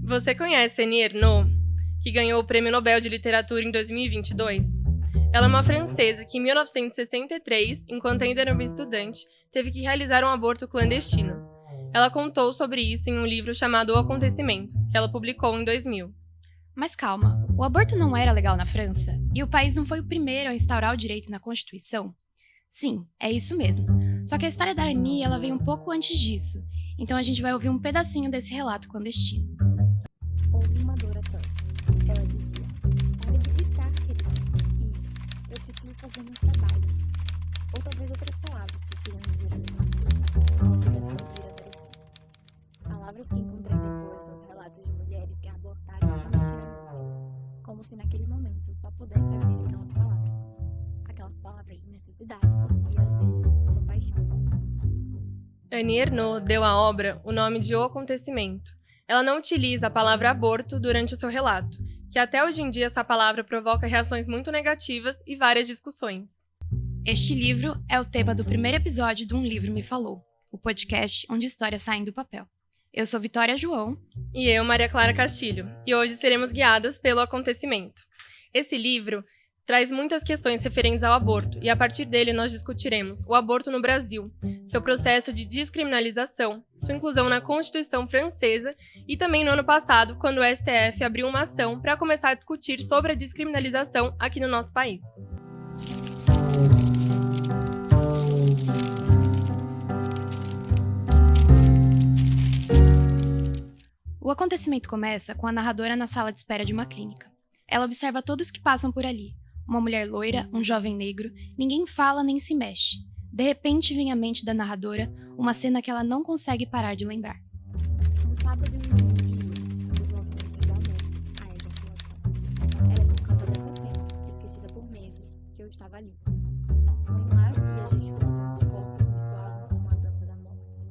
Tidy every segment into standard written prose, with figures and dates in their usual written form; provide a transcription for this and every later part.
Você conhece Annie Ernaux, que ganhou o Prêmio Nobel de Literatura em 2022? Ela é uma francesa que, em 1963, enquanto ainda era uma estudante, teve que realizar um aborto clandestino. Ela contou sobre isso em um livro chamado O Acontecimento, que ela publicou em 2000. Mas calma, o aborto não era legal na França? E o país não foi o primeiro a instaurar o direito na Constituição? Sim, é isso mesmo. Só que a história da Annie, ela veio um pouco antes disso. Então a gente vai ouvir um pedacinho desse relato clandestino. Houve uma dor atroz. Ela dizia: "Pare de gritar, querida. E eu preciso fazer meu trabalho." Ou talvez outras palavras que queriam dizer a mesma coisa. A obrigação de ir até o fim. Palavras que encontrei depois nos relatos de mulheres que abortaram clandestinamente. Como se naquele momento só pudesse haver aquelas palavras. Aquelas palavras de necessidade e, às vezes, compaixão. Annie Ernaux deu à obra o nome de O Acontecimento. Ela não utiliza a palavra aborto durante o seu relato, que até hoje em dia essa palavra provoca reações muito negativas e várias discussões. Este livro é o tema do primeiro episódio do Um Livro Me Falou, o podcast onde histórias saem do papel. Eu sou Vitória João. E eu, Maria Clara Castilho, e hoje seremos guiadas pelo acontecimento. Esse livro traz muitas questões referentes ao aborto, e a partir dele nós discutiremos o aborto no Brasil, seu processo de descriminalização, sua inclusão na Constituição francesa e também no ano passado, quando o STF abriu uma ação para começar a discutir sobre a descriminalização aqui no nosso país. O acontecimento começa com a narradora na sala de espera de uma clínica. Ela observa todos que passam por ali. Uma mulher loira, um jovem negro, ninguém fala nem se mexe. De repente vem à mente da narradora uma cena que ela não consegue parar de lembrar. Um sábado e um domingo de julho, os movimentos do amor, a ejaculação. Era por causa dessa cena, esquecida por meses, que eu estava ali. O enlace e a gesticulação dos corpos me soavam como a dança da morte.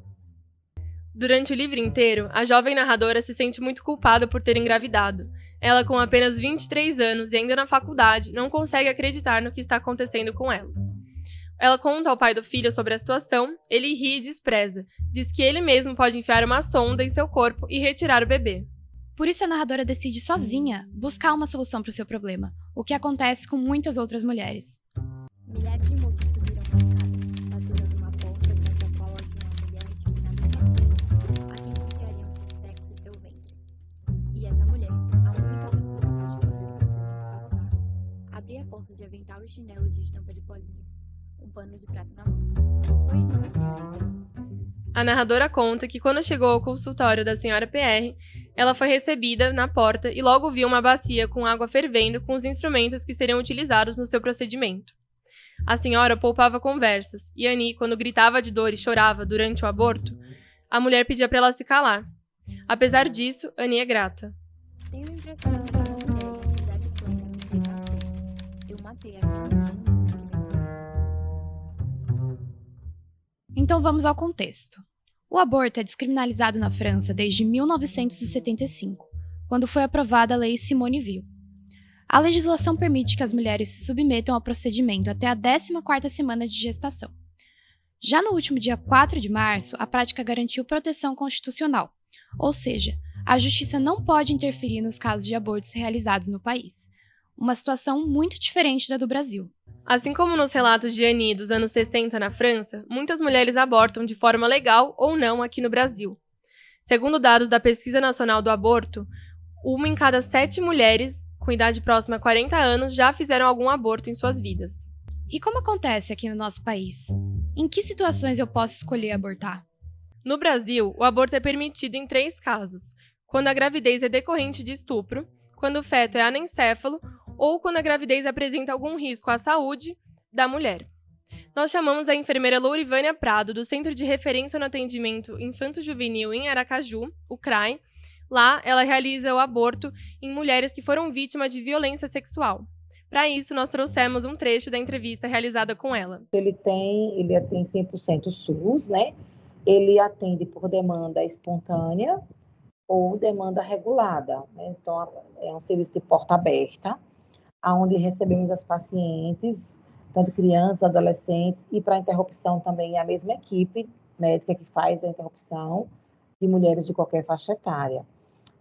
Durante o livro inteiro, a jovem narradora se sente muito culpada por ter engravidado. Ela, com apenas 23 anos e ainda na faculdade, não consegue acreditar no que está acontecendo com ela. Ela conta ao pai do filho sobre a situação, ele ri e despreza. Diz que ele mesmo pode enfiar uma sonda em seu corpo e retirar o bebê. Por isso a narradora decide sozinha buscar uma solução para o seu problema, o que acontece com muitas outras mulheres. Milhares de moças subiram uma escada, bateram numa porta atrás da qual havia uma mulher de quem nada sabiam, a quem confiariam seu sexo e seu ventre. E essa mulher, a única pessoa capaz de fazer o sofrimento passar, abria a porta de avental e chinelo de estampa de bolinhas, um pano de prato na mão. Pois não, senhorita? A narradora conta que quando chegou ao consultório da senhora PR, ela foi recebida na porta e logo viu uma bacia com água fervendo com os instrumentos que seriam utilizados no seu procedimento. A senhora poupava conversas, e Annie, quando gritava de dor e chorava durante o aborto, a mulher pedia para ela se calar. Apesar disso, Annie é grata. Tenho a impressão de que aquela mulher em atividade plena me fez nascer. Eu matei a minha menina naquele momento. Então vamos ao contexto. O aborto é descriminalizado na França desde 1975, quando foi aprovada a Lei Simone Veil. A legislação permite que as mulheres se submetam ao procedimento até a 14ª semana de gestação. Já no último dia 4 de março, a prática garantiu proteção constitucional, ou seja, a justiça não pode interferir nos casos de abortos realizados no país. Uma situação muito diferente da do Brasil. Assim como nos relatos de Annie dos anos 60 na França, muitas mulheres abortam de forma legal ou não aqui no Brasil. Segundo dados da Pesquisa Nacional do Aborto, 1 em cada 7 mulheres com idade próxima a 40 anos já fizeram algum aborto em suas vidas. E como acontece aqui no nosso país? Em que situações eu posso escolher abortar? No Brasil, o aborto é permitido em 3 casos: quando a gravidez é decorrente de estupro, quando o feto é anencéfalo ou quando a gravidez apresenta algum risco à saúde da mulher. Nós chamamos a enfermeira Lourivânia Prado, do Centro de Referência no Atendimento Infanto-Juvenil em Aracaju, o CRAI. Lá, ela realiza o aborto em mulheres que foram vítimas de violência sexual. Para isso, nós trouxemos um trecho da entrevista realizada com ela. Ele tem 100% SUS, né? Ele atende por demanda espontânea ou demanda regulada, né? Então, é um serviço de porta aberta, onde recebemos as pacientes, tanto crianças, adolescentes, e para interrupção também é a mesma equipe médica que faz a interrupção de mulheres de qualquer faixa etária.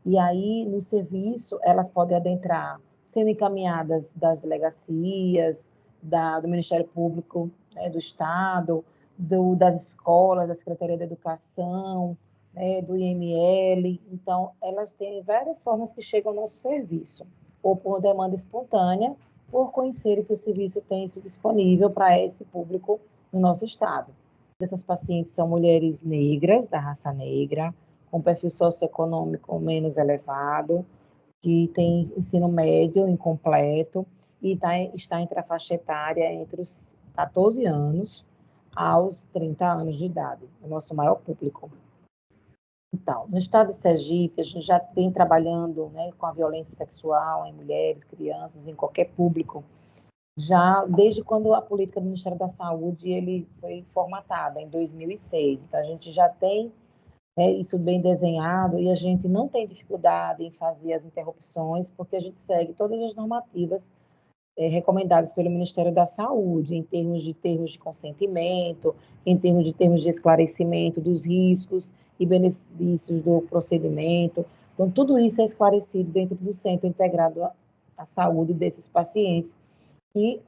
E aí, no serviço, elas podem adentrar, sendo encaminhadas das delegacias, do Ministério Público, né, do Estado, das escolas, da Secretaria da Educação, né, do IML. Então, elas têm várias formas que chegam ao nosso serviço, ou por demanda espontânea, por conhecerem que o serviço tem isso disponível para esse público no nosso estado. Essas pacientes são mulheres negras, da raça negra, com perfil socioeconômico menos elevado, que tem ensino médio incompleto e está entre a faixa etária entre os 14 anos aos 30 anos de idade, o nosso maior público. Então, no estado de Sergipe, a gente já vem trabalhando, né, com a violência sexual em mulheres, crianças, em qualquer público, já desde quando a política do Ministério da Saúde ele foi formatada, em 2006. Então, a gente já tem isso bem desenhado e a gente não tem dificuldade em fazer as interrupções, porque a gente segue todas as normativas recomendadas pelo Ministério da Saúde, em termos de consentimento, em termos de esclarecimento dos riscos e benefícios do procedimento. Então, tudo isso é esclarecido dentro do Centro Integrado à Saúde desses pacientes, que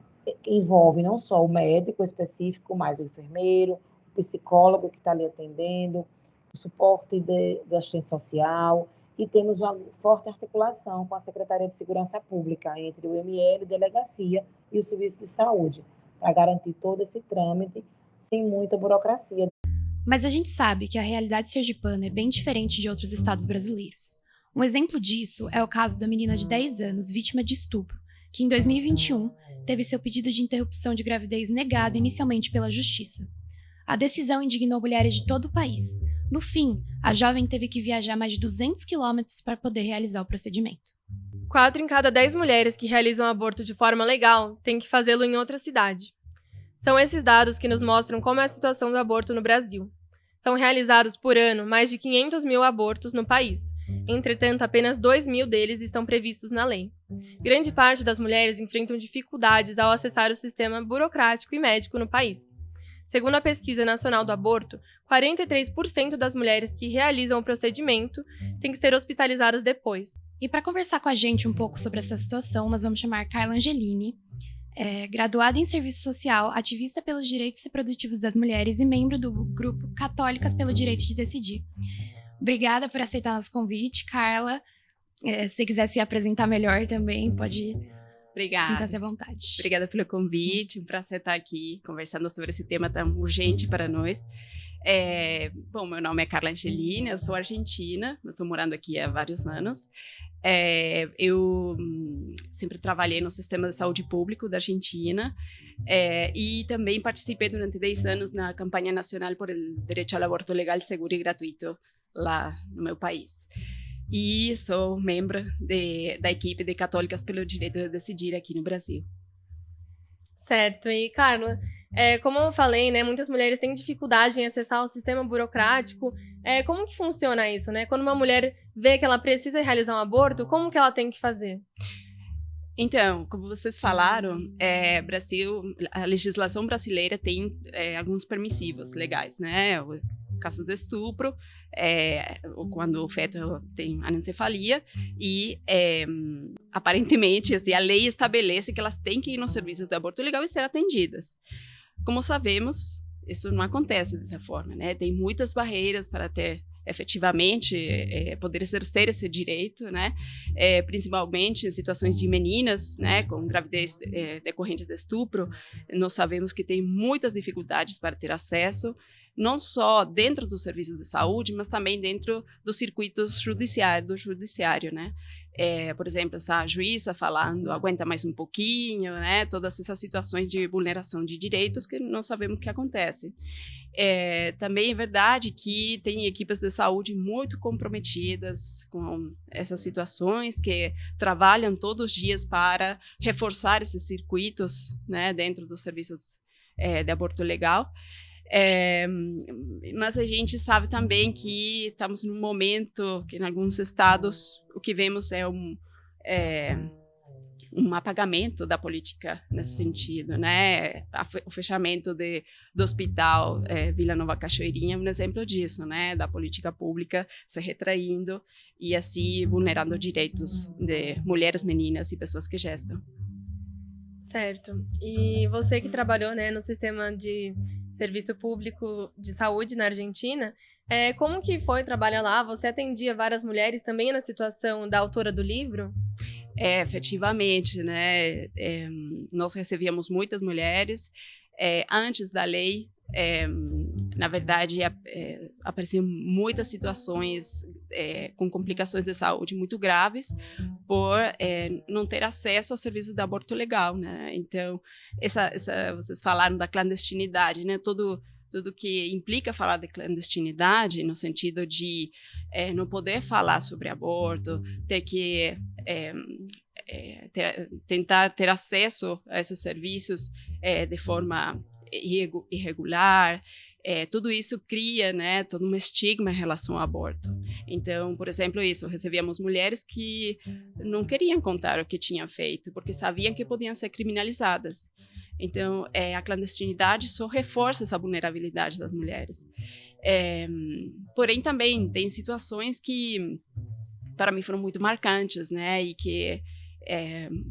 envolve não só o médico específico, mas o enfermeiro, o psicólogo que está ali atendendo, o suporte do assistente social, e temos uma forte articulação com a Secretaria de Segurança Pública, entre o ML, Delegacia e o Serviço de Saúde, para garantir todo esse trâmite sem muita burocracia. Mas a gente sabe que a realidade sergipana é bem diferente de outros estados brasileiros. Um exemplo disso é o caso da menina de 10 anos, vítima de estupro, que em 2021 teve seu pedido de interrupção de gravidez negado inicialmente pela Justiça. A decisão indignou mulheres de todo o país. No fim, a jovem teve que viajar mais de 200 quilômetros para poder realizar o procedimento. 4 em cada 10 mulheres que realizam aborto de forma legal têm que fazê-lo em outra cidade. São esses dados que nos mostram como é a situação do aborto no Brasil. São realizados por ano mais de 500 mil abortos no país. Entretanto, apenas 2 mil deles estão previstos na lei. Grande parte das mulheres enfrentam dificuldades ao acessar o sistema burocrático e médico no país. Segundo a Pesquisa Nacional do Aborto, 43% das mulheres que realizam o procedimento têm que ser hospitalizadas depois. E para conversar com a gente um pouco sobre essa situação, nós vamos chamar Carla Angelini, graduada em Serviço Social, ativista pelos direitos reprodutivos das mulheres e membro do grupo Católicas pelo Direito de Decidir. Obrigada por aceitar nosso convite, Carla. Se você quiser se apresentar melhor também, pode... Obrigada. Sinta-se à vontade. Obrigada pelo convite, um prazer estar aqui conversando sobre esse tema tão urgente para nós. Bom, meu nome é Carla Angelini, eu sou argentina, eu estou morando aqui há vários anos. Eu sempre trabalhei no sistema de saúde público da Argentina e também participei durante 10 anos na campanha nacional por el derecho al aborto legal, seguro e gratuito lá no meu país. E sou membro da equipe de Católicas pelo Direito de Decidir aqui no Brasil. Certo. E, Carla, como eu falei, né, muitas mulheres têm dificuldade em acessar o sistema burocrático. Como que funciona isso, né? Quando uma mulher vê que ela precisa realizar um aborto, como que ela tem que fazer? Então, como vocês falaram, a legislação brasileira tem alguns permissivos legais, né? O caso de estupro, quando o feto tem anencefalia, e aparentemente assim, a lei estabelece que elas têm que ir no serviço de aborto legal e ser atendidas. Como sabemos, isso não acontece dessa forma, né? Tem muitas barreiras para ter efetivamente poder exercer esse direito, né? Principalmente em situações de meninas, né, com gravidez decorrente de estupro. Nós sabemos que tem muitas dificuldades para ter acesso, não só dentro do serviço de saúde, mas também dentro dos circuitos do judiciário, né? Por exemplo, essa juíza falando, aguenta mais um pouquinho, né? Todas essas situações de vulneração de direitos que não sabemos o que acontece. Também é verdade que tem equipes de saúde muito comprometidas com essas situações, que trabalham todos os dias para reforçar esses circuitos, né, dentro dos serviços de aborto legal. Mas a gente sabe também que estamos num momento que em alguns estados o que vemos um apagamento da política nesse sentido, né? O fechamento do hospital Vila Nova Cachoeirinha é um exemplo disso, né? Da política pública se retraindo e assim vulnerando direitos de mulheres, meninas e pessoas que gestam. Certo. E você que trabalhou, né, no sistema de serviço público de saúde na Argentina, como que foi trabalhar lá? Você atendia várias mulheres também na situação da autora do livro? Efetivamente, né? Nós recebíamos muitas mulheres. Antes da lei, na verdade, apareciam muitas situações com complicações de saúde muito graves por não ter acesso ao serviço de aborto legal, né? Então, vocês falaram da clandestinidade, né? Tudo que implica falar de clandestinidade, no sentido de não poder falar sobre aborto, ter que tentar ter acesso a esses serviços de forma irregular, tudo isso cria, né, todo um estigma em relação ao aborto. Então, por exemplo, recebíamos mulheres que não queriam contar o que tinham feito, porque sabiam que podiam ser criminalizadas. Então, a clandestinidade só reforça essa vulnerabilidade das mulheres. Porém, também tem situações que, para mim, foram muito marcantes, né? E que,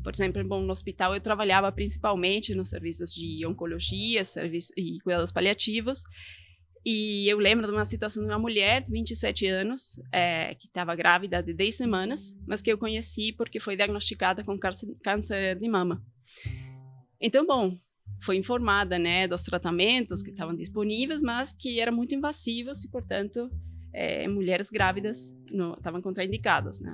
por exemplo, no hospital eu trabalhava principalmente nos serviços de oncologia e cuidados paliativos. E eu lembro de uma situação de uma mulher de 27 anos, que estava grávida de 10 semanas, mas que eu conheci porque foi diagnosticada com câncer de mama. Então, foi informada, né, dos tratamentos que estavam disponíveis, mas que eram muito invasivos e, portanto, mulheres grávidas estavam contraindicadas, né?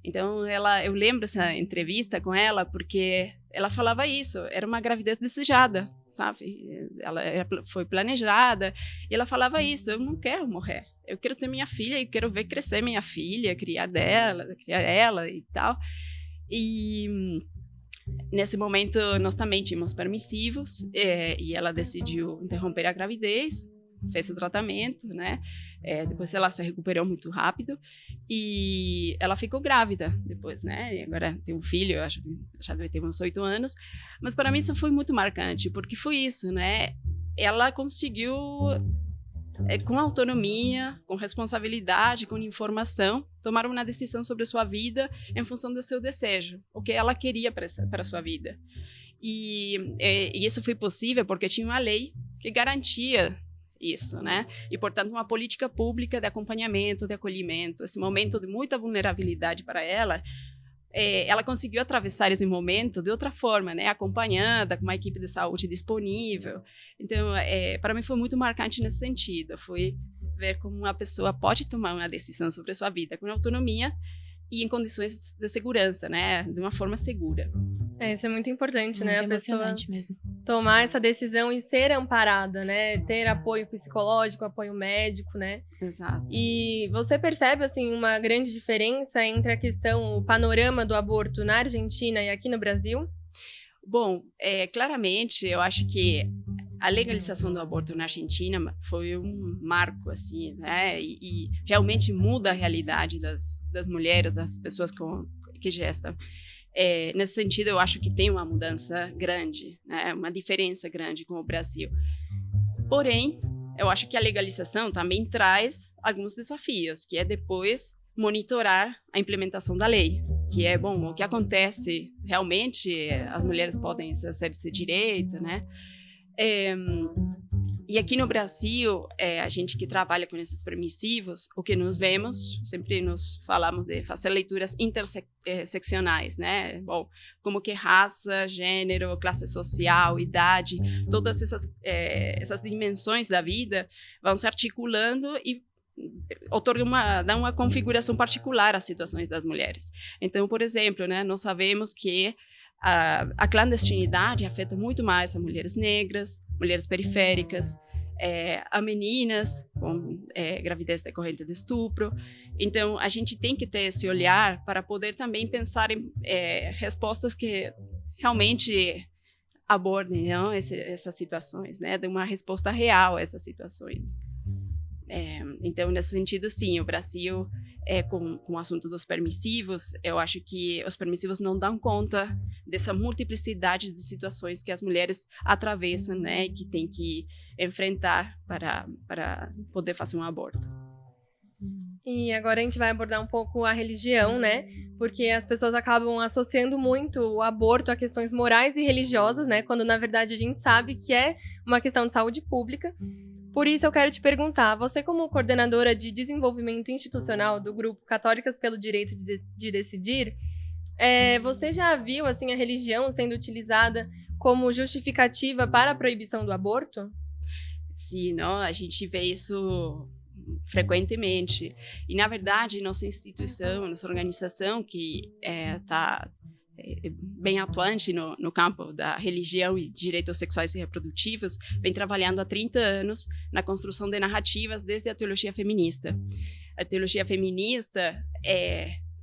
Então, eu lembro essa entrevista com ela porque ela falava isso, era uma gravidez desejada, sabe? Ela foi planejada e ela falava isso, eu não quero morrer, eu quero ter minha filha e quero ver crescer minha filha, criar ela e tal. E nesse momento, nós também tínhamos permissivos e ela decidiu interromper a gravidez, fez o tratamento, né? Depois ela se recuperou muito rápido e ela ficou grávida depois, né? E agora tem um filho, eu acho que já deve ter uns 8 anos. Mas para mim isso foi muito marcante, porque foi isso, né? Ela conseguiu, com autonomia, com responsabilidade, com informação, tomar uma decisão sobre a sua vida em função do seu desejo, o que ela queria para a sua vida. E isso foi possível porque tinha uma lei que garantia isso, né? E, portanto, uma política pública de acompanhamento, de acolhimento. Esse momento de muita vulnerabilidade para ela, ela conseguiu atravessar esse momento de outra forma, né? Acompanhada, com uma equipe de saúde disponível. Então, para mim foi muito marcante nesse sentido. Foi ver como uma pessoa pode tomar uma decisão sobre a sua vida com autonomia e em condições de segurança, né? De uma forma segura. Isso é muito importante, Muito né? A pessoa emocionante mesmo. tomar essa decisão e ser amparada, né? Ter apoio psicológico, apoio médico, né? Exato. E você percebe, assim, uma grande diferença entre a questão, o panorama do aborto na Argentina e aqui no Brasil? Bom, claramente, eu acho que a legalização do aborto na Argentina foi um marco, assim, né? E realmente muda a realidade das mulheres, das pessoas que gestam. Nesse sentido, eu acho que tem uma mudança grande, né? Uma diferença grande com o Brasil. Porém, eu acho que a legalização também traz alguns desafios, que é depois monitorar a implementação da lei, que é, o que acontece realmente, as mulheres podem exercer esse direito, né? E aqui no Brasil, a gente que trabalha com esses permissivos, o que nós vemos, sempre nos falamos de fazer leituras interseccionais, né? Como que raça, gênero, classe social, idade, todas essas dimensões da vida vão se articulando e dão uma configuração particular às situações das mulheres. Então, por exemplo, né, nós sabemos que a clandestinidade afeta muito mais as mulheres negras, mulheres periféricas, a meninas com gravidez decorrente de estupro. Então, a gente tem que ter esse olhar para poder também pensar em respostas que realmente abordem, não, essas situações, né? De uma resposta real a essas situações. Então, nesse sentido, sim, o Brasil com o assunto dos permissivos, eu acho que os permissivos não dão conta dessa multiplicidade de situações que as mulheres atravessam, né, e que tem que enfrentar para poder fazer um aborto. E agora a gente vai abordar um pouco a religião, né? Porque as pessoas acabam associando muito o aborto a questões morais e religiosas, né? Quando na verdade a gente sabe que é uma questão de saúde pública. Por isso eu quero te perguntar, você como coordenadora de desenvolvimento institucional do grupo Católicas pelo Direito de Decidir, você já viu assim a religião sendo utilizada como justificativa para a proibição do aborto? Sim, não, a gente vê isso frequentemente. E, na verdade, nossa instituição, nossa organização, que está bem atuante no campo da religião e direitos sexuais e reprodutivos, vem trabalhando há 30 anos na construção de narrativas desde a teologia feminista. A teologia feminista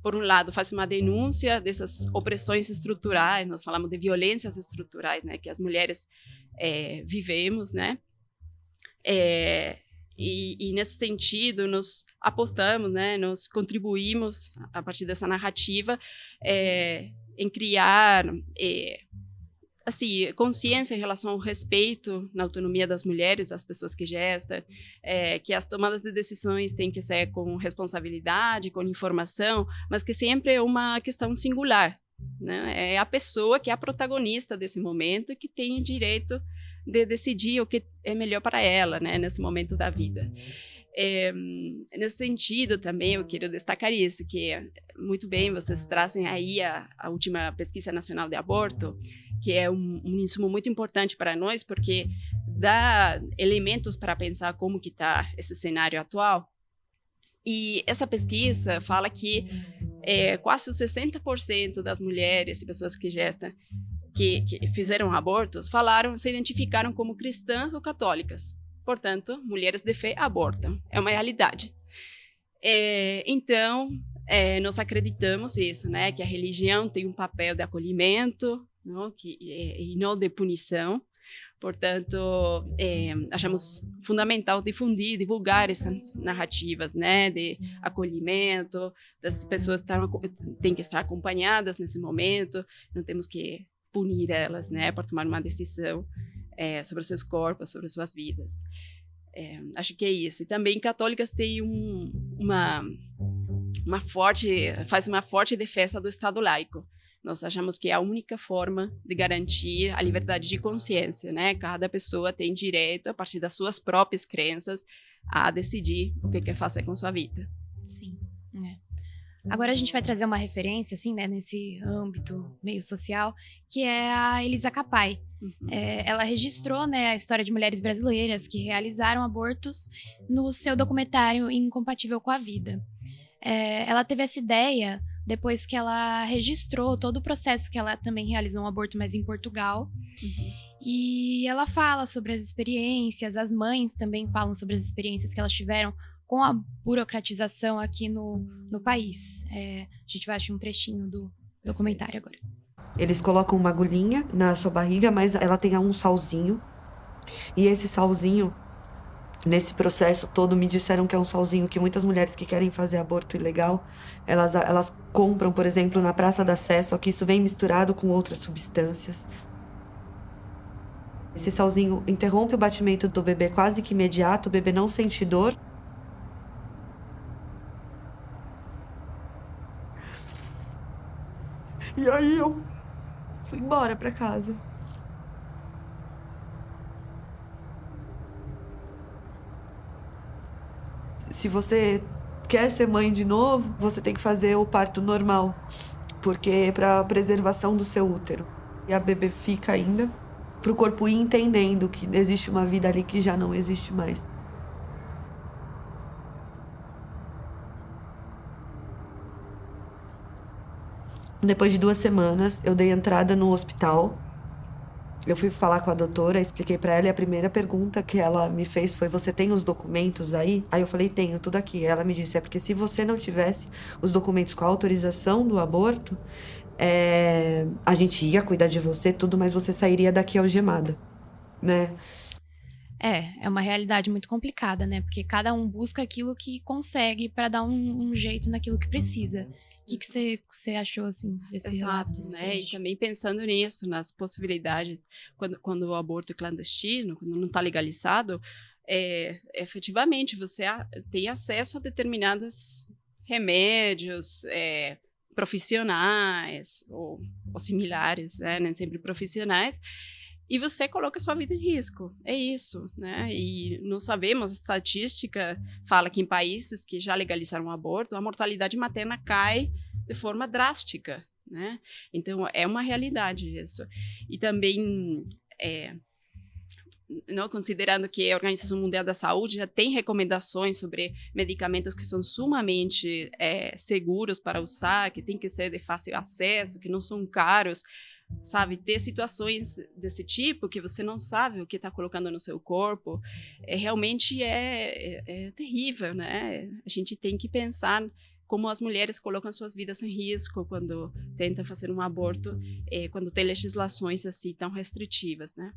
por um lado, faz uma denúncia dessas opressões estruturais, nós falamos de violências estruturais, né, que as mulheres vivemos, né, e nesse sentido, nós apostamos, né, nós contribuímos, a partir dessa narrativa, em criar assim, consciência em relação ao respeito na autonomia das mulheres, das pessoas que gestam, que as tomadas de decisões têm que ser com responsabilidade, com informação, mas que sempre é uma questão singular, né? É a pessoa que é a protagonista desse momento e que tem o direito de decidir o que é melhor para ela, né, nesse momento da vida. Nesse sentido também eu quero destacar isso, que muito bem vocês trazem aí a última pesquisa nacional de aborto, que é um insumo muito importante para nós, porque dá elementos para pensar como que está esse cenário atual. E essa pesquisa fala que quase 60% das mulheres e pessoas que gestam, que fizeram abortos, se identificaram como cristãs ou católicas. Portanto, mulheres de fé abortam. É uma realidade. Então, nós acreditamos isso, né? Que a religião tem um papel de acolhimento, não? E não de punição. Portanto, achamos fundamental difundir, divulgar essas narrativas, né? De acolhimento, das pessoas têm que estar acompanhadas nesse momento, não temos que punir elas, né? Por tomar uma decisão sobre seus corpos, sobre suas vidas. Acho que é isso. E também católicas têm faz uma forte defesa do Estado laico. Nós achamos que é a única forma de garantir a liberdade de consciência, né? Cada pessoa tem direito, a partir das suas próprias crenças, a decidir o que quer fazer com sua vida. Sim. Agora a gente vai trazer uma referência, assim, né, nesse âmbito meio social, que é a Elisa Cafai. Uhum. Ela registrou, né, a história de mulheres brasileiras que realizaram abortos no seu documentário Incompatível com a Vida. Ela teve essa ideia depois que ela registrou todo o processo que ela também realizou um aborto, mas em Portugal. Uhum. E ela fala sobre as experiências, as mães também falam sobre as experiências que elas tiveram com a burocratização aqui no país. A gente vai achar um trechinho do documentário agora. Eles colocam uma agulhinha na sua barriga, mas ela tem um salzinho. E esse salzinho, nesse processo todo, me disseram que é um salzinho que muitas mulheres que querem fazer aborto ilegal, elas compram, por exemplo, na Praça da Sé, só que isso vem misturado com outras substâncias. Esse salzinho interrompe o batimento do bebê quase que imediato, o bebê não sente dor. E aí eu fui embora pra casa. Se você quer ser mãe de novo, você tem que fazer o parto normal, porque é para preservação do seu útero. E a bebê fica ainda, para o corpo ir entendendo que existe uma vida ali que já não existe mais. Depois de 2 semanas, eu dei entrada no hospital. Eu fui falar com a doutora, expliquei pra ela e a primeira pergunta que ela me fez foi: você tem os documentos aí? Aí eu falei: tenho, tudo aqui. Ela me disse: é porque se você não tivesse os documentos com a autorização do aborto, a gente ia cuidar de você, tudo, mas você sairia daqui algemada, né? É uma realidade muito complicada, né? Porque cada um busca aquilo que consegue para dar um jeito naquilo que precisa. O que você achou, assim, desse relato? Desse né? trecho? E também pensando nisso, nas possibilidades, quando o aborto é clandestino, quando não está legalizado, efetivamente você tem acesso a determinados remédios profissionais ou similares, né? Nem sempre profissionais, e você coloca a sua vida em risco. É isso, né? E não sabemos, a estatística fala que em países que já legalizaram o aborto, a mortalidade materna cai de forma drástica, né? Então, é uma realidade isso. E também, não, considerando que a Organização Mundial da Saúde já tem recomendações sobre medicamentos que são sumamente seguros para usar, que tem que ser de fácil acesso, que não são caros, sabe? Ter situações desse tipo que você não sabe o que está colocando no seu corpo, realmente é terrível, né? A gente tem que pensar como as mulheres colocam suas vidas em risco quando tentam fazer um aborto, quando tem legislações assim tão restritivas, né?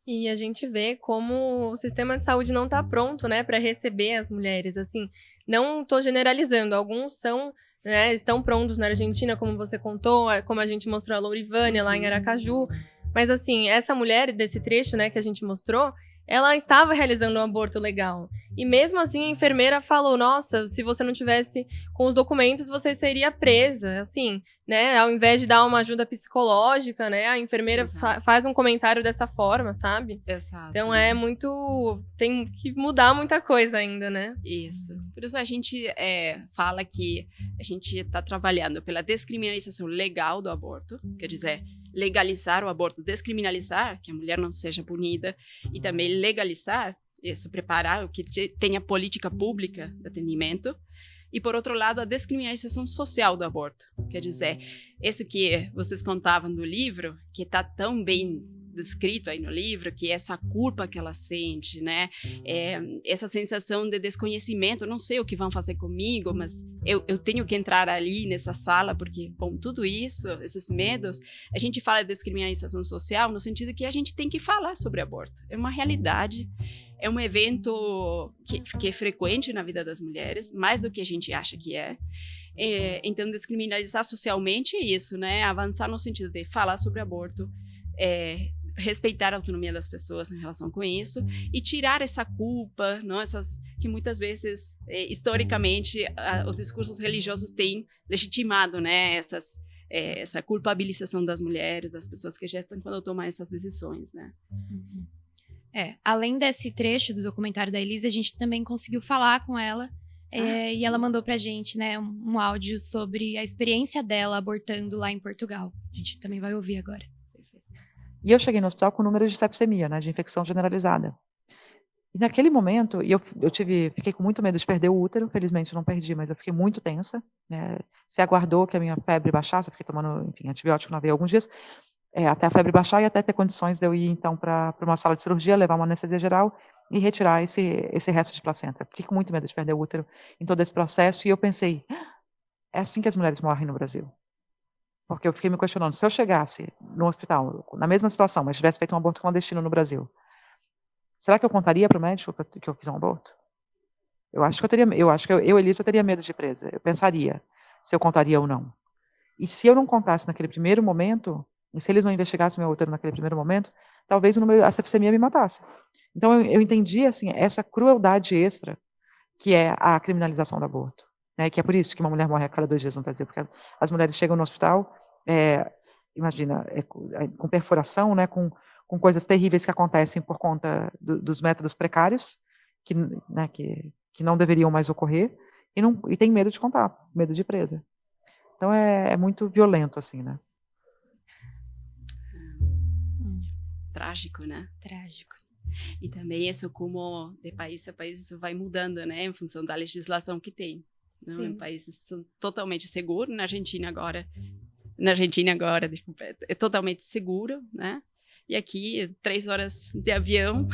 E a gente vê como o sistema de saúde não está pronto, né, para receber as mulheres. Assim, não estou generalizando, alguns são, né, estão prontos na Argentina, como você contou, como a gente mostrou a Lourivânia lá em Aracaju. Mas assim, essa mulher desse trecho, né, que a gente mostrou, ela estava realizando um aborto legal. E mesmo assim a enfermeira falou, nossa, se você não tivesse com os documentos, você seria presa. Assim, né, ao invés de dar uma ajuda psicológica, né, a enfermeira faz um comentário dessa forma, sabe? Exato. Então tem que mudar muita coisa ainda, né? Isso. Por isso a gente fala que a gente está trabalhando pela descriminalização legal do aborto, quer dizer, legalizar o aborto, descriminalizar, que a mulher não seja punida, e também legalizar, isso, preparar o que tenha política pública de atendimento, e por outro lado a descriminalização social do aborto, quer dizer, isso que vocês contavam do livro, que está tão bem descrito aí no livro, que é essa culpa que ela sente, né? Essa sensação de desconhecimento, não sei o que vão fazer comigo, mas eu tenho que entrar ali nessa sala, porque, bom, tudo isso, esses medos, a gente fala de descriminalização social no sentido que a gente tem que falar sobre aborto. É uma realidade, é um evento que é frequente na vida das mulheres, mais do que a gente acha que é. Então, descriminalizar socialmente é isso, né? Avançar no sentido de falar sobre aborto, respeitar a autonomia das pessoas em relação com isso e tirar essa culpa, não, essas que muitas vezes historicamente os discursos religiosos têm legitimado, né, essa culpabilização das mulheres, das pessoas que gestam quando tomam essas decisões, né? Além desse trecho do documentário da Elisa, a gente também conseguiu falar com ela e ela mandou pra gente, né, um áudio sobre a experiência dela abortando lá em Portugal. A gente também vai ouvir agora. E eu cheguei no hospital com número de septicemia, né, de infecção generalizada. E naquele momento, fiquei com muito medo de perder o útero, felizmente eu não perdi, mas eu fiquei muito tensa, né, se aguardou que a minha febre baixasse, eu fiquei tomando, enfim, antibiótico na veia alguns dias, até a febre baixar e até ter condições de eu ir, então, para uma sala de cirurgia, levar uma anestesia geral e retirar esse resto de placenta. Fiquei com muito medo de perder o útero em todo esse processo e eu pensei, é assim que as mulheres morrem no Brasil. Porque eu fiquei me questionando, se eu chegasse no hospital, na mesma situação, mas tivesse feito um aborto clandestino no Brasil, será que eu contaria para o médico que eu fiz um aborto? Eu acho que Elisa, eu teria medo de ir presa. Eu pensaria se eu contaria ou não. E se eu não contasse naquele primeiro momento, e se eles não investigassem meu útero naquele primeiro momento, talvez a septicemia me matasse. Então eu entendi, assim, essa crueldade extra que é a criminalização do aborto. Né, que é por isso que uma mulher morre a cada 2 dias no Brasil, porque as mulheres chegam no hospital, imagina, com perfuração, né, com coisas terríveis que acontecem por conta dos métodos precários, que não deveriam mais ocorrer, e tem medo de contar, medo de ir presa. Então é muito violento, assim, né? Trágico, né? Trágico. E também isso, como de país a país, isso vai mudando, né, em função da legislação que tem. Não, em países são totalmente seguros. Na Argentina agora, desculpa, é totalmente seguro, né? E aqui, 3 horas de avião,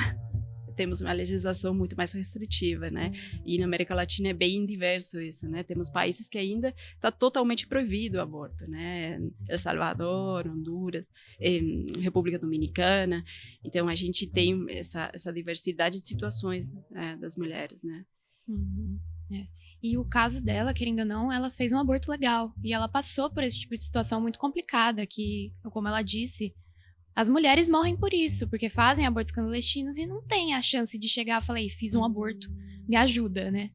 temos uma legislação muito mais restritiva, né? E na América Latina é bem diverso isso, né? Temos países que ainda está totalmente proibido o aborto, né? El Salvador, Honduras, República Dominicana. Então, a gente tem essa diversidade de situações, né, das mulheres, né? Uhum. E o caso dela, querendo ou não, ela fez um aborto legal. E ela passou por esse tipo de situação muito complicada, que, como ela disse, as mulheres morrem por isso, porque fazem abortos clandestinos e não tem a chance de chegar e falar, ei, fiz um aborto, me ajuda, né?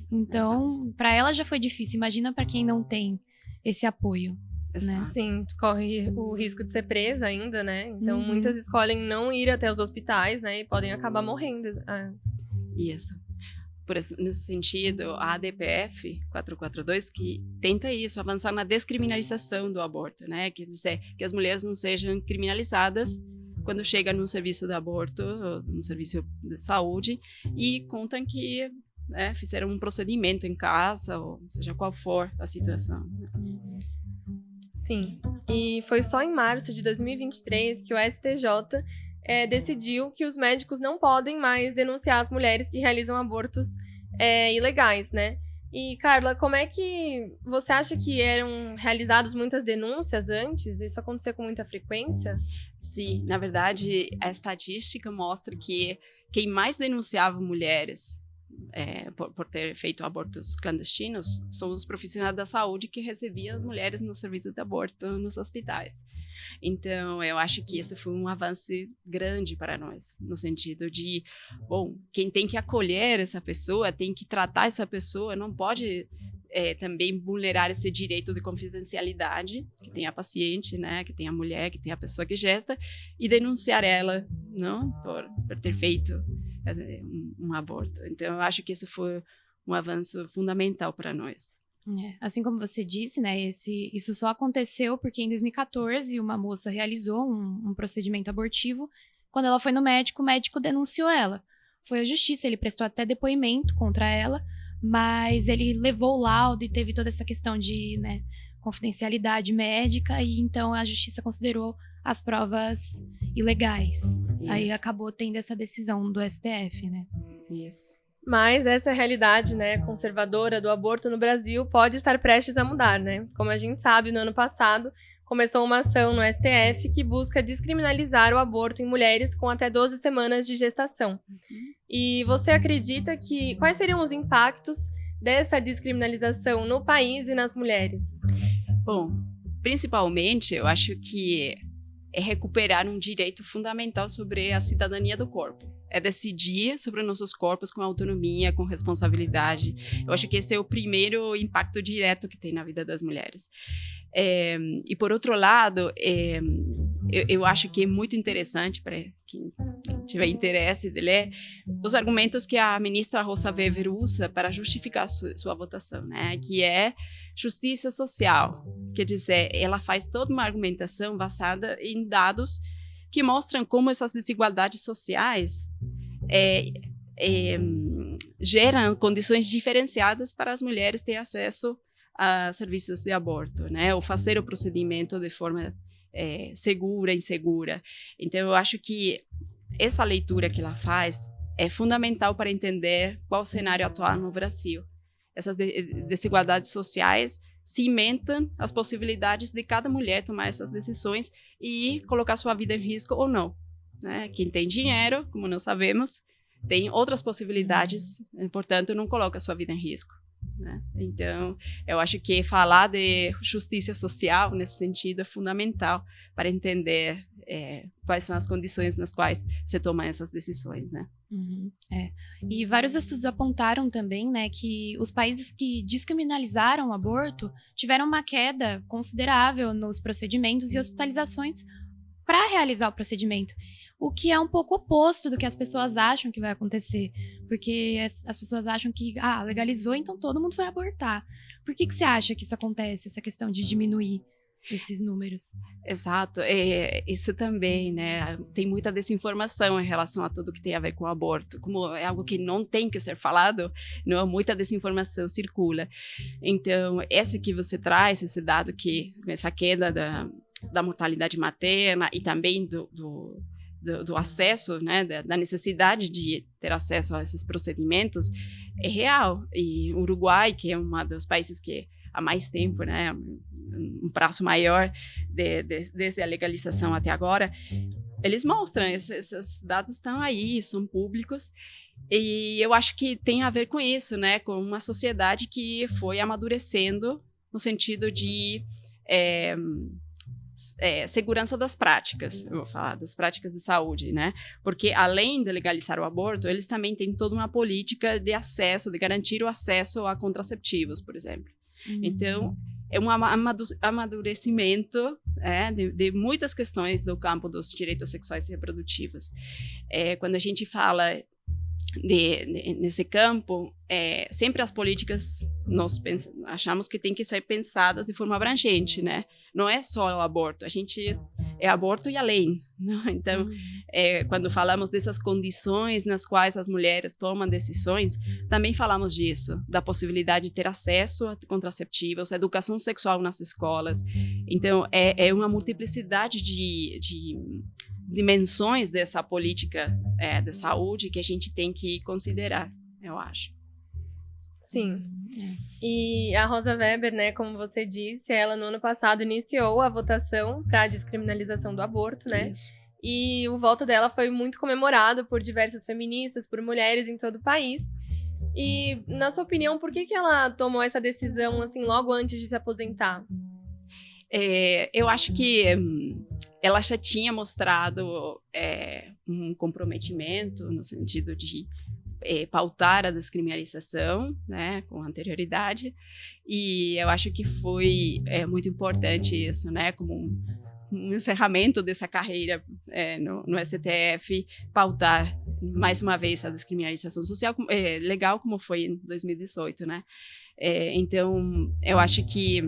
Então, para ela já foi difícil. Imagina para quem não tem esse apoio, né? Sim, corre o risco de ser presa ainda, né? Então, muitas escolhem não ir até os hospitais, né? E podem acabar morrendo. Isso. Nesse sentido, a ADPF 442, que tenta isso, avançar na descriminalização do aborto, né? Quer dizer, que as mulheres não sejam criminalizadas quando chegam no serviço de aborto, no serviço de saúde, e contam que, né, fizeram um procedimento em casa, ou seja qual for a situação. Sim, e foi só em março de 2023 que o STJ decidiu que os médicos não podem mais denunciar as mulheres que realizam abortos ilegais, né? E, Carla, como é que você acha que eram realizadas muitas denúncias antes? Isso acontecia com muita frequência? Sim, na verdade, a estatística mostra que quem mais denunciava mulheres por ter feito abortos clandestinos são os profissionais da saúde que recebiam as mulheres no serviço de aborto nos hospitais. Então, eu acho que esse foi um avanço grande para nós, no sentido de, bom, quem tem que acolher essa pessoa, tem que tratar essa pessoa, não pode também vulnerar esse direito de confidencialidade que tem a paciente, né, que tem a mulher, que tem a pessoa que gesta, e denunciar ela, não, por ter feito um aborto. Então, eu acho que esse foi um avanço fundamental para nós. Assim como você disse, né, isso só aconteceu porque em 2014 uma moça realizou um procedimento abortivo. Quando ela foi no médico, o médico denunciou ela. Foi à justiça, ele prestou até depoimento contra ela, mas ele levou o laudo e teve toda essa questão de, né, confidencialidade médica, e então a justiça considerou as provas ilegais. Isso. Aí acabou tendo essa decisão do STF, né? Isso. Mas essa realidade, né, conservadora do aborto no Brasil pode estar prestes a mudar, né? Como a gente sabe, no ano passado começou uma ação no STF que busca descriminalizar o aborto em mulheres com até 12 semanas de gestação. E você acredita que quais seriam os impactos dessa descriminalização no país e nas mulheres? Bom, principalmente eu acho que é recuperar um direito fundamental sobre a cidadania do corpo. É decidir sobre nossos corpos com autonomia, com responsabilidade. Eu acho que esse é o primeiro impacto direto que tem na vida das mulheres. E, por outro lado, eu acho que é muito interessante para quem tiver interesse de ler os argumentos que a ministra Rosa Weber usa para justificar sua votação, né? Que é justiça social. Quer dizer, ela faz toda uma argumentação baseada em dados que mostram como essas desigualdades sociais geram condições diferenciadas para as mulheres ter acesso a serviços de aborto, né? Ou fazer o procedimento de forma segura, insegura. Então, eu acho que essa leitura que ela faz é fundamental para entender qual o cenário atual no Brasil. Essas desigualdades sociais cimentam as possibilidades de cada mulher tomar essas decisões e colocar sua vida em risco ou não, né? Quem tem dinheiro, como nós sabemos, tem outras possibilidades, portanto, não coloca sua vida em risco, né? Então, eu acho que falar de justiça social nesse sentido é fundamental para entender quais são as condições nas quais se tomam essas decisões, né? E vários estudos apontaram também, né, que os países que descriminalizaram o aborto tiveram uma queda considerável nos procedimentos e hospitalizações para realizar o procedimento, o que é um pouco oposto do que as pessoas acham que vai acontecer, porque as pessoas acham que legalizou, então todo mundo vai abortar. Por que você acha que isso acontece, essa questão de diminuir esses números? Exato, isso também, né? Tem muita desinformação em relação a tudo que tem a ver com o aborto, como é algo que não tem que ser falado, não, muita desinformação circula. Então, esse que você traz, esse dado que essa queda da mortalidade materna e também do acesso, né, da necessidade de ter acesso a esses procedimentos é real. E o Uruguai, que é um dos países que há mais tempo, né, um prazo maior desde a legalização até agora, eles mostram, esses dados estão aí, são públicos, e eu acho que tem a ver com isso, né, com uma sociedade que foi amadurecendo no sentido de segurança das práticas, eu vou falar, das práticas de saúde, né, porque além de legalizar o aborto, eles também têm toda uma política de acesso, de garantir o acesso a contraceptivos, por exemplo. Então, é um amadurecimento de muitas questões do campo dos direitos sexuais e reprodutivos. Quando a gente fala nesse campo, sempre as políticas nós achamos que tem que ser pensadas de forma abrangente, né? Não é só o aborto, é aborto e além. Não? Então, quando falamos dessas condições nas quais as mulheres tomam decisões, também falamos disso, da possibilidade de ter acesso a contraceptivos, a educação sexual nas escolas. Então, é uma multiplicidade de dimensões dessa política de saúde que a gente tem que considerar, eu acho. Sim. E a Rosa Weber, né, como você disse, ela no ano passado iniciou a votação para a descriminalização do aborto, né? Isso. E o voto dela foi muito comemorado por diversas feministas, por mulheres em todo o país. E, na sua opinião, por que ela tomou essa decisão, assim, logo antes de se aposentar? Eu acho que ela já tinha mostrado um comprometimento no sentido de pautar a descriminalização, né, com anterioridade, e eu acho que foi muito importante isso, né, como um encerramento dessa carreira no STF, pautar mais uma vez a descriminalização social legal, como foi em 2018, né? Então, eu acho que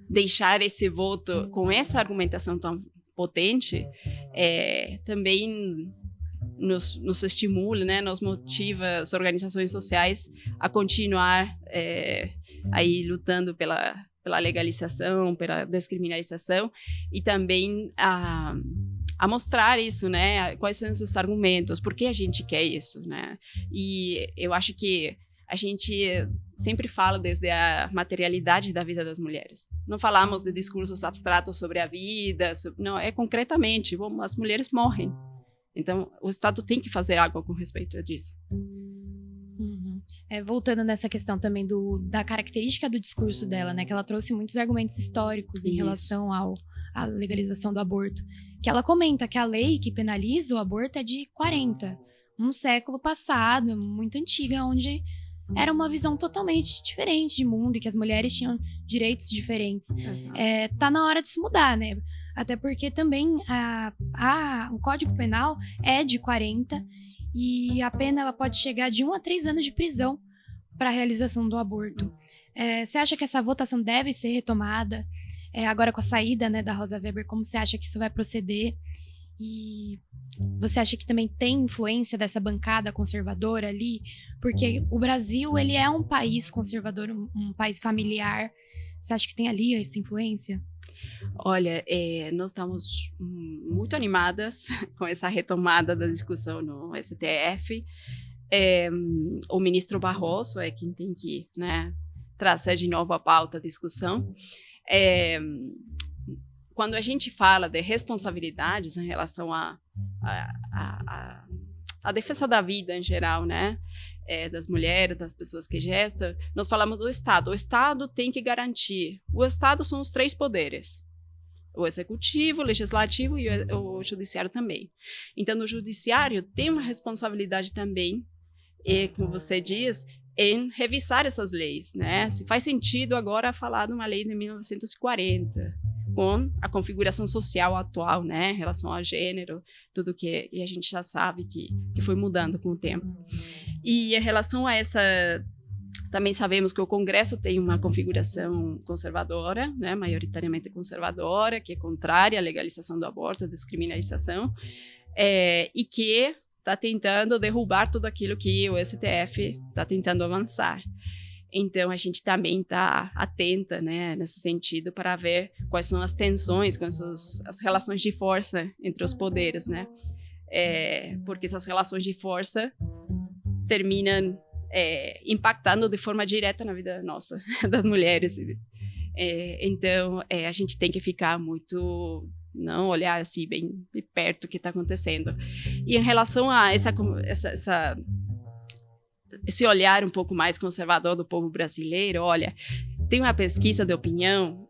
deixar esse voto com essa argumentação tão potente também nos estimula, né, nos motiva as organizações sociais a continuar aí lutando pela legalização, pela descriminalização, e também a mostrar isso, né, quais são esses argumentos, por que a gente quer isso, né, e eu acho que a gente sempre fala desde a materialidade da vida das mulheres. Não falamos de discursos abstratos sobre a vida, não, concretamente, as mulheres morrem. Então, o Estado tem que fazer algo com respeito disso. Voltando nessa questão também da característica do discurso dela, né? Que ela trouxe muitos argumentos históricos em relação à legalização do aborto. Que ela comenta que a lei que penaliza o aborto é de 40, um século passado, muito antiga, onde era uma visão totalmente diferente de mundo e que as mulheres tinham direitos diferentes. Tá na hora de se mudar, né? Até porque também o Código Penal é de 40 e a pena ela pode chegar de 1 a 3 anos de prisão para a realização do aborto. Você acha que essa votação deve ser retomada? Agora com a saída, né, da Rosa Weber, como você acha que isso vai proceder? E você acha que também tem influência dessa bancada conservadora ali? Porque o Brasil, ele é um país conservador, um país familiar. Você acha que tem ali essa influência? Olha, nós estamos muito animadas com essa retomada da discussão no STF. O ministro Barroso é quem tem que, né, trazer de novo a pauta, a discussão. Quando a gente fala de responsabilidades em relação à defesa da vida em geral, né, das mulheres, das pessoas que gestam, nós falamos do Estado. O Estado tem que garantir. O Estado são os 3 poderes. O executivo, o legislativo e o judiciário também. Então, no judiciário tem uma responsabilidade também, como você diz, em revisar essas leis, né? Se faz sentido agora falar de uma lei de 1940, com a configuração social atual, né, em relação ao gênero, tudo que a gente já sabe que foi mudando com o tempo. E em relação a essa, também sabemos que o Congresso tem uma configuração conservadora, né, maioritariamente conservadora, que é contrária à legalização do aborto, à descriminalização, e que está tentando derrubar tudo aquilo que o STF está tentando avançar. Então, a gente também está atenta, né, nesse sentido, para ver quais são as tensões, quais são as relações de força entre os poderes, né? Porque essas relações de força terminam impactando de forma direta na vida nossa, das mulheres. Então, a gente tem que ficar muito... não olhar assim bem de perto o que está acontecendo. E em relação a esse olhar um pouco mais conservador do povo brasileiro, olha, tem uma pesquisa de opinião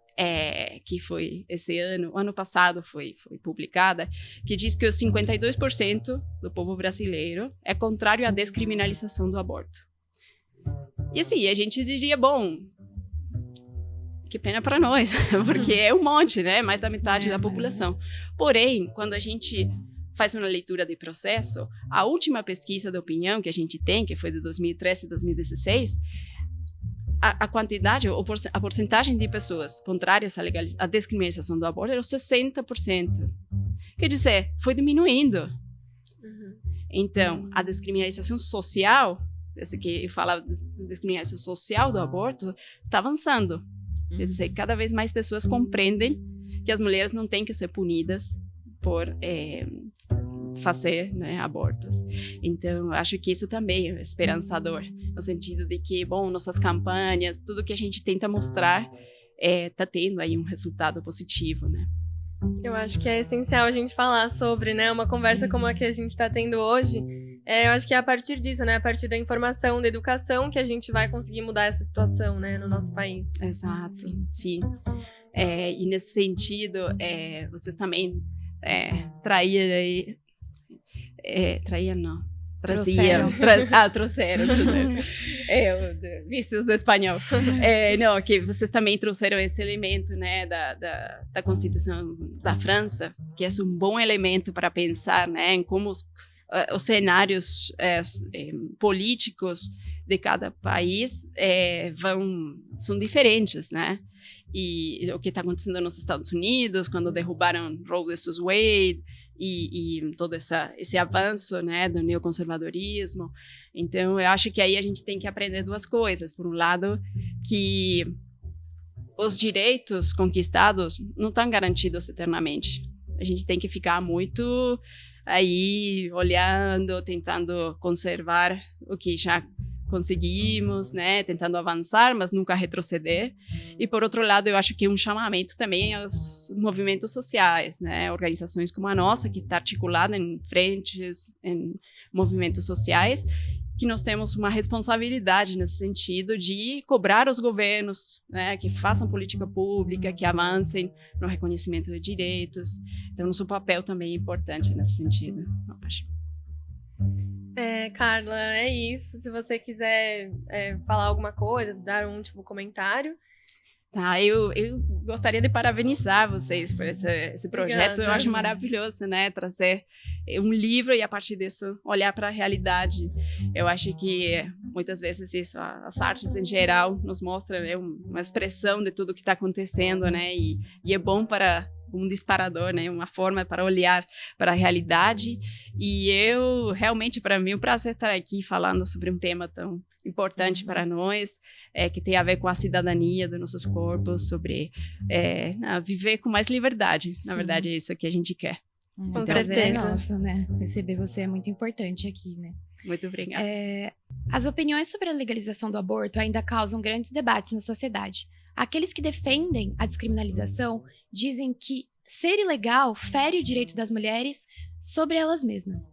que foi esse ano passado foi publicada, que diz que os 52% do povo brasileiro é contrário à descriminalização do aborto. E assim, a gente diria, bom, que pena para nós, porque é um monte, né? Mais da metade da população. Porém, quando a gente faz uma leitura de processo, a última pesquisa de opinião que a gente tem, que foi de 2013 e 2016, a quantidade, a porcentagem de pessoas contrárias à descriminalização do aborto era 60%. Quer dizer, foi diminuindo. Então, a descriminalização social, esse que eu falava, descriminalização social do aborto, está avançando. Quer dizer, cada vez mais pessoas compreendem que as mulheres não têm que ser punidas por fazer, né, abortos. Então, acho que isso também é esperançador, no sentido de que, bom, nossas campanhas, tudo que a gente tenta mostrar está tendo aí um resultado positivo, né? Eu acho que é essencial a gente falar sobre, né, uma conversa como a que a gente está tendo hoje. Eu acho que é a partir disso, né, a partir da informação, da educação, que a gente vai conseguir mudar essa situação, né, no nosso país. Exato, sim. E nesse sentido, vocês também traziam. Vícios do espanhol. Não, que vocês também trouxeram esse elemento, né, da Constituição da França, que é um bom elemento para pensar, né, em como os cenários políticos de cada país são diferentes, né? E o que está acontecendo nos Estados Unidos, quando derrubaram Roe vs. Wade, e todo esse avanço, né, do neoconservadorismo. Então, eu acho que aí a gente tem que aprender duas coisas. Por um lado, que os direitos conquistados não estão garantidos eternamente. A gente tem que ficar muito aí olhando, tentando conservar o que já conseguimos, né, tentando avançar, mas nunca retroceder. E, por outro lado, eu acho que é um chamamento também aos movimentos sociais, né, organizações como a nossa, que está articulada em frentes, em movimentos sociais, que nós temos uma responsabilidade nesse sentido de cobrar os governos, né, que façam política pública, que avancem no reconhecimento de direitos. Então, nosso papel também é importante nesse sentido, eu acho. Carla, é isso. Se você quiser falar alguma coisa, dar um último comentário. Tá, eu gostaria de parabenizar vocês por esse projeto. Obrigada. Eu acho maravilhoso, né, trazer um livro e, a partir disso, olhar para a realidade. Eu acho que, muitas vezes, as artes em geral nos mostram, né, uma expressão de tudo que está acontecendo, né, e é bom para um disparador, né, uma forma para olhar para a realidade. E realmente, para mim, é um prazer estar aqui falando sobre um tema tão importante para nós, que tem a ver com a cidadania dos nossos corpos, sobre viver com mais liberdade. Sim. Na verdade, é isso que a gente quer. Com certeza. É nosso, né? Receber você é muito importante aqui, né? Muito obrigada. As opiniões sobre a legalização do aborto ainda causam grandes debates na sociedade. Aqueles que defendem a descriminalização dizem que ser ilegal fere o direito das mulheres sobre elas mesmas.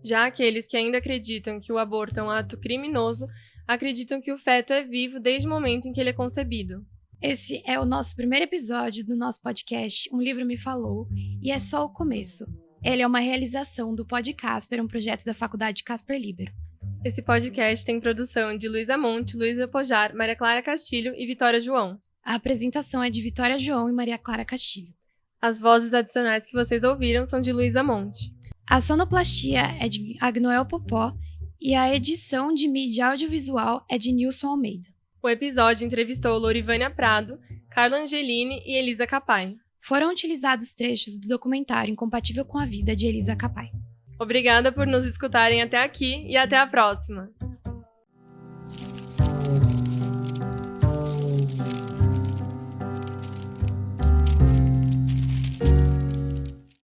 Já aqueles que ainda acreditam que o aborto é um ato criminoso, acreditam que o feto é vivo desde o momento em que ele é concebido. Esse é o nosso primeiro episódio do nosso podcast Um Livro Me Falou, e é só o começo. Ele é uma realização do Pod Casper, um projeto da Faculdade Casper Libero. Esse podcast tem produção de Luísa Monte, Luísa Pojar, Maria Clara Castilho e Vitória João. A apresentação é de Vitória João e Maria Clara Castilho. As vozes adicionais que vocês ouviram são de Luísa Monte. A sonoplastia é de Agnoel Popó e a edição de mídia audiovisual é de Nilson Almeida. O episódio entrevistou Lorivânia Prado, Carla Angelini e Elisa Capai. Foram utilizados trechos do documentário Incompatível com a Vida, de Elisa Capai. Obrigada por nos escutarem até aqui e até a próxima!